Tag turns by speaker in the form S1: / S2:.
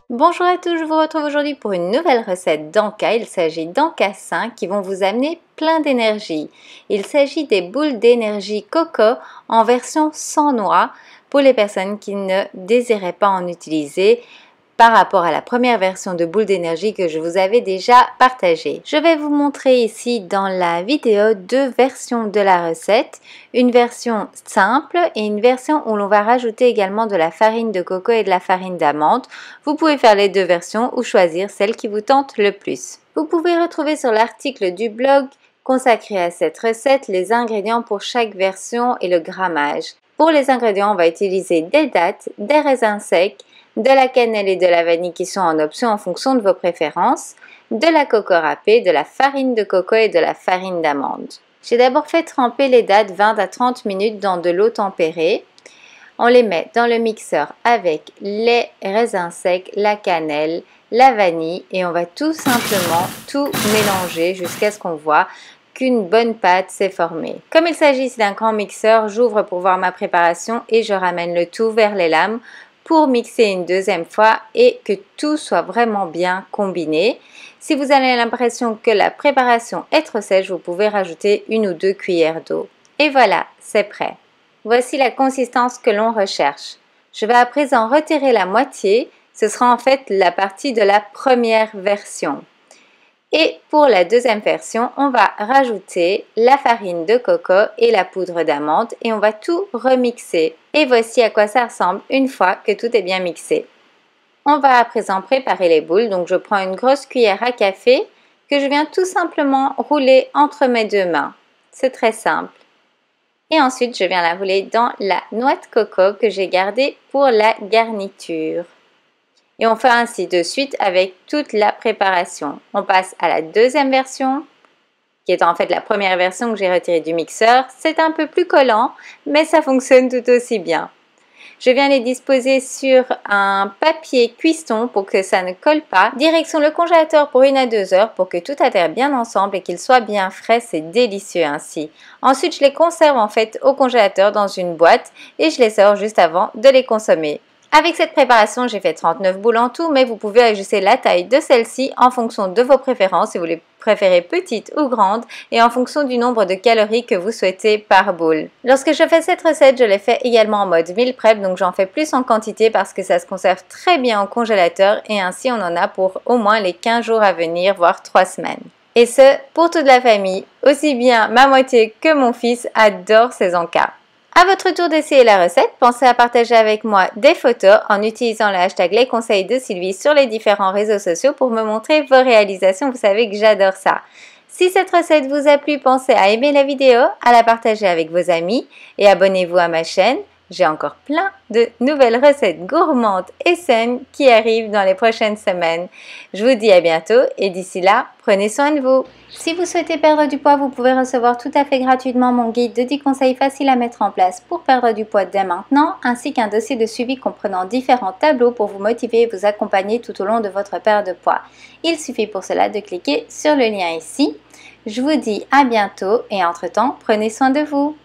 S1: Bonjour à tous, je vous retrouve aujourd'hui pour une nouvelle recette d'Anka. Il s'agit d'Anka 5 qui vont vous amener plein d'énergie. Il s'agit des boules d'énergie coco en version sans noix pour les personnes qui ne désiraient pas en utiliser par rapport à la première version de boules d'énergie que je vous avais déjà partagée. Je vais vous montrer ici dans la vidéo deux versions de la recette, une version simple et une version où l'on va rajouter également de la farine de coco et de la farine d'amande. Vous pouvez faire les deux versions ou choisir celle qui vous tente le plus. Vous pouvez retrouver sur l'article du blog consacré à cette recette les ingrédients pour chaque version et le grammage. Pour les ingrédients, on va utiliser des dattes, des raisins secs, de la cannelle et de la vanille qui sont en option en fonction de vos préférences, de la coco râpée, de la farine de coco et de la farine d'amande. J'ai d'abord fait tremper les dattes 20 à 30 minutes dans de l'eau tempérée. On les met dans le mixeur avec les raisins secs, la cannelle, la vanille et on va tout simplement tout mélanger jusqu'à ce qu'on voit qu'une bonne pâte s'est formée. Comme il s'agit d'un grand mixeur, j'ouvre pour voir ma préparation et je ramène le tout vers les lames pour mixer une deuxième fois et que tout soit vraiment bien combiné. Si vous avez l'impression que la préparation est trop sèche, vous pouvez rajouter 1 ou 2 cuillères d'eau. Et voilà, c'est prêt. Voici la consistance que l'on recherche. Je vais à présent retirer la moitié. Ce sera en fait la partie de la première version. Et pour la deuxième version, on va rajouter la farine de coco et la poudre d'amande et on va tout remixer. Et voici à quoi ça ressemble une fois que tout est bien mixé. On va à présent préparer les boules. Donc je prends une grosse cuillère à café que je viens tout simplement rouler entre mes deux mains. C'est très simple. Et ensuite, je viens la rouler dans la noix de coco que j'ai gardée pour la garniture. Et on fait ainsi de suite avec toute la préparation. On passe à la deuxième version, qui est en fait la première version que j'ai retirée du mixeur. C'est un peu plus collant, mais ça fonctionne tout aussi bien. Je viens les disposer sur un papier cuisson pour que ça ne colle pas. Direction le congélateur pour 1 à 2 heures pour que tout adhère bien ensemble et qu'il soit bien frais. C'est délicieux ainsi. Ensuite, je les conserve en fait au congélateur dans une boîte et je les sors juste avant de les consommer. Avec cette préparation, j'ai fait 39 boules en tout, mais vous pouvez ajuster la taille de celle-ci en fonction de vos préférences, si vous les préférez petites ou grandes, et en fonction du nombre de calories que vous souhaitez par boule. Lorsque je fais cette recette, je l'ai fait également en mode meal prep, donc j'en fais plus en quantité parce que ça se conserve très bien au congélateur, et ainsi on en a pour au moins les 15 jours à venir, voire 3 semaines. Et ce, pour toute la famille, aussi bien ma moitié que mon fils adore ces encas. À votre tour d'essayer la recette, pensez à partager avec moi des photos en utilisant le hashtag les conseils de Sylvie sur les différents réseaux sociaux pour me montrer vos réalisations. Vous savez que j'adore ça. Si cette recette vous a plu, pensez à aimer la vidéo, à la partager avec vos amis et abonnez-vous à ma chaîne. J'ai encore plein de nouvelles recettes gourmandes et saines qui arrivent dans les prochaines semaines. Je vous dis à bientôt et d'ici là, prenez soin de vous. Si vous souhaitez perdre du poids, vous pouvez recevoir tout à fait gratuitement mon guide de 10 conseils faciles à mettre en place pour perdre du poids dès maintenant, ainsi qu'un dossier de suivi comprenant différents tableaux pour vous motiver et vous accompagner tout au long de votre perte de poids. Il suffit pour cela de cliquer sur le lien ici. Je vous dis à bientôt et entre-temps, prenez soin de vous.